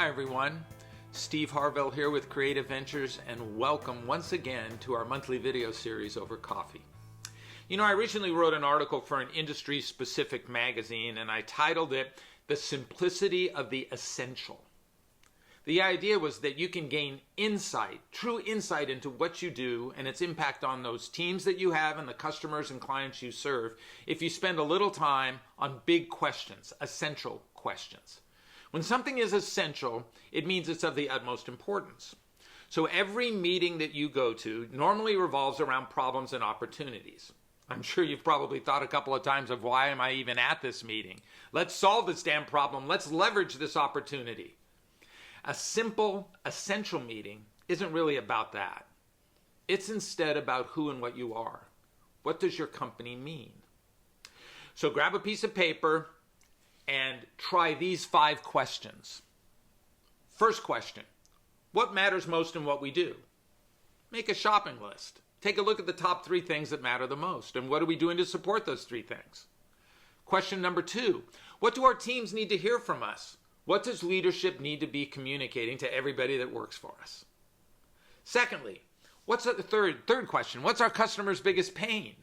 everyone. Steve Harville here with Creative Ventures, and welcome once again to our monthly video series over coffee. You know, I recently wrote an article for an industry-specific magazine, and I titled it, "The Simplicity of the Essential." The idea was that you can gain insight, true insight into what you do and its impact on those teams that you have and the customers and clients you serve if you spend a little time on big questions, essential questions. When something is essential, it means it's of the utmost importance. So every meeting that you go to normally revolves around problems and opportunities. I'm sure you've probably thought a couple of times of, why am I even at this meeting? Let's solve this damn problem. Let's leverage this opportunity. A simple, essential meeting isn't really about that. It's instead about who and what you are. What does your company mean? So grab a piece of paper and try these 5 questions. First question, what matters most in what we do? Make a shopping list. Take a look at the top 3 things that matter the most, and what are we doing to support those 3 things? Question number 2, what do our teams need to hear from us? What does leadership need to be communicating to everybody that works for us? Secondly, what's the third question? What's our customer's biggest pain?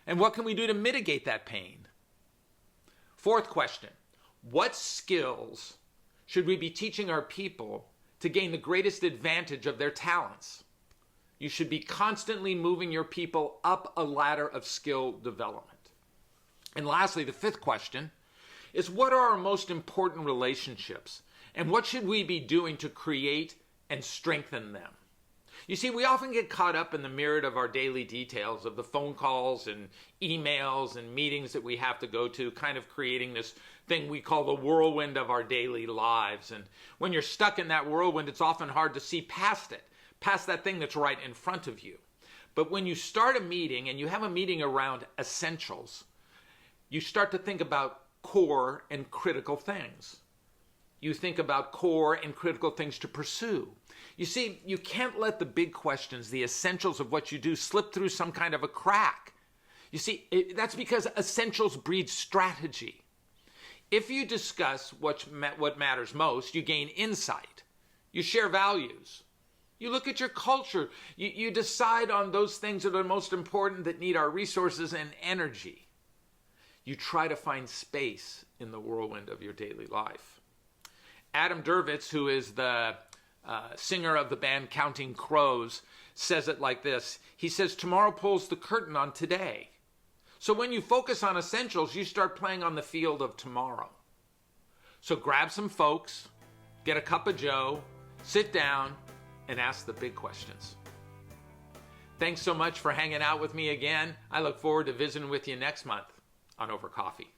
And what can we do to mitigate that pain? Fourth question, what skills should we be teaching our people to gain the greatest advantage of their talents? You should be constantly moving your people up a ladder of skill development. And lastly, the 5th question is, what are our most important relationships? And what should we be doing to create and strengthen them? You see, we often get caught up in the myriad of our daily details of the phone calls and emails and meetings that we have to go to, kind of creating this thing we call the whirlwind of our daily lives. And when you're stuck in that whirlwind, it's often hard to see past it, past that thing that's right in front of you. But when you start a meeting and you have a meeting around essentials, you start to think about core and critical things. You think about core and critical things to pursue. You see, you can't let the big questions, the essentials of what you do, slip through some kind of a crack. You see, that's because essentials breed strategy. If you discuss what matters most, you gain insight. You share values. You look at your culture. You decide on those things that are most important, that need our resources and energy. You try to find space in the whirlwind of your daily life. Adam Duritz, who is the singer of the band Counting Crows, says it like this. He says, tomorrow pulls the curtain on today. So when you focus on essentials, you start playing on the field of tomorrow. So grab some folks, get a cup of joe, sit down, and ask the big questions. Thanks so much for hanging out with me again. I look forward to visiting with you next month on Over Coffee.